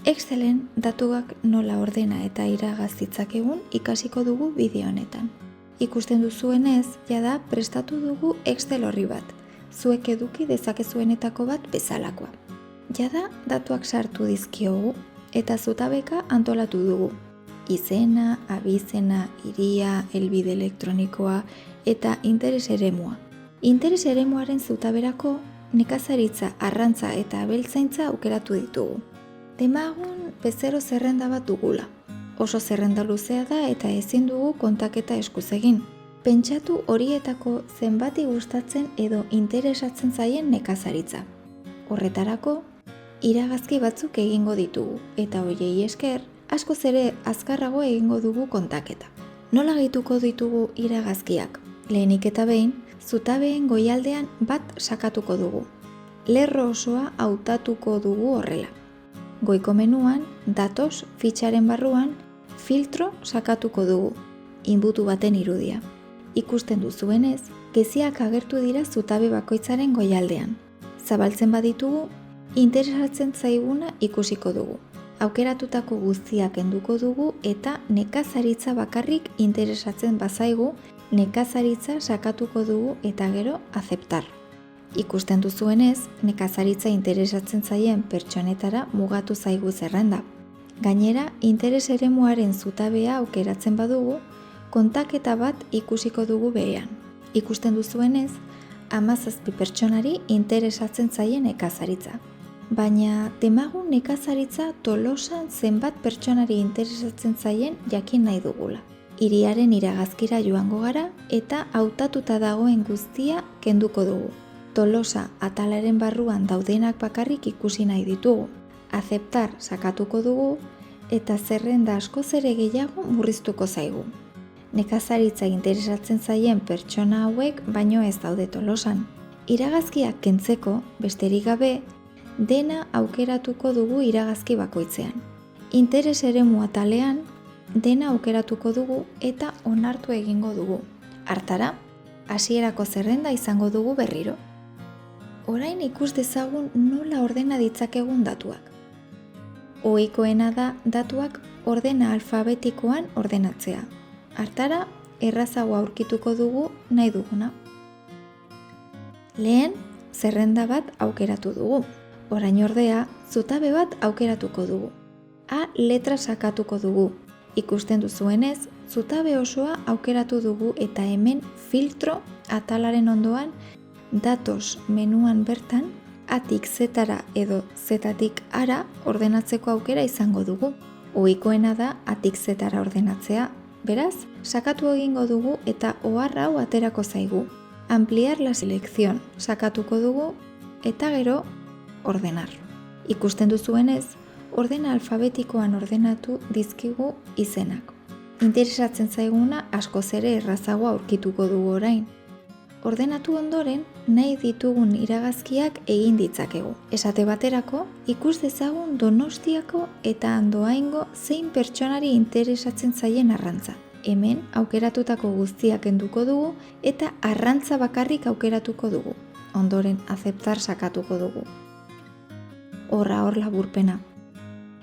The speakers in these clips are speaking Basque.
Excelen datuak nola ordena eta iragaz ditzakegun ikasiko dugu bideo honetan. Ikusten duzuenez, jada prestatu dugu Excel horri bat, zuek eduki dezakezuenetako bat bezalakoa. Jada datuak sartu dizkiogu eta zutabeka antolatu dugu. Izena, abizena, hiria, helbide elektronikoa eta interes eremua. Interes eremuaren zutaberako nekazaritza, arrantza eta abeltzaintza aukeratu ditugu. Demagun bezero zerrenda bat dugula. Oso zerrenda luzea da eta ezin dugu kontaketa eskuz egin. Pentsatu horietako zenbati gustatzen edo interesatzen zaien nekazaritza. Horretarako, iragazki batzuk egingo ditugu eta horiei esker, askoz ere azkarrago egingo dugu kontaketa. Nola gehituko ditugu iragazkiak? Lehenik eta behin, zutabeen goialdean bat sakatuko dugu. Lerro osoa hautatuko dugu horrela. Goiko menuan, datos fitxaren barruan, filtro sakatuko dugu, inbutu baten irudia. Ikusten duzuenez, geziak agertu dira zutabe bakoitzaren goialdean. Zabaltzen baditugu, interesatzen zaiguna ikusiko dugu. Aukeratutako guztiak kenduko dugu eta nekazaritza bakarrik interesatzen bazaigu, nekazaritza sakatuko dugu eta gero azeptar. Ikusten duzuenez, nekazaritza interesatzen zaien pertsonetara mugatu zaigu zerrenda. Gainera, interes eremuaren zutabea aukeratzen badugu, kontaketa bat ikusiko dugu berean. Ikusten duzuenez, 17 pertsonari interesatzen zaien nekazaritza. Baina, demagun nekazaritza Tolosan zenbat pertsonari interesatzen zaien jakin nahi dugula. Hiriaren iragazkira joango gara eta hautatuta dagoen guztia kenduko dugu. Tolosa atalaren barruan daudenak bakarrik ikusi nahi ditugu. Azeptar sakatuko dugu eta zerrenda askoz ere gehiago murriztuko zaigu. Nekazaritza interesatzen zaien pertsona hauek baino ez daude Tolosan. Iragazkiak kentzeko, besterik gabe, dena aukeratuko dugu iragazki bakoitzean. Interes eremu atalean, dena aukeratuko dugu eta onartu egingo dugu. Hartara, hasierako zerrenda izango dugu berriro. Orain ikus dezagun nola ordena ditzakegun datuak. Ohikoena da datuak ordena alfabetikoan ordenatzea. Hartara, errazago aurkituko dugu nahi duguna. Lehen, zerrenda bat aukeratu dugu. Orain ordea, zutabe bat aukeratuko dugu. A letra sakatuko dugu. Ikusten duzuenez, zutabe osoa aukeratu dugu eta hemen filtro atalaren ondoan datos menuan bertan atik zetara edo zetatik ara ordenatzeko aukera izango dugu. Ohikoena da atik zetara ordenatzea. Beraz, sakatu egingo dugu eta ohar hau aterako zaigu. Ampliar la selección sakatuko dugu eta gero ordenar. Ikusten duzuenez, ordena alfabetikoan ordenatu dizkigu izenak. Interesatzen zaiguna askoz ere errazago aurkituko dugu orain. Ordenatu ondoren, nahi ditugun iragazkiak egin ditzakegu. Esate baterako, ikus dezagun Donostiako eta Andoaingo zein pertsonari interesatzen zaien arrantza. Hemen aukeratutako guztiak kenduko dugu eta arrantza bakarrik aukeratuko dugu. Ondoren azeptar sakatuko dugu. Horra hor laburpena.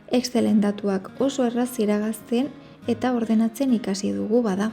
Excelen datuak oso erraz iragazten eta ordenatzen ikasi dugu bada.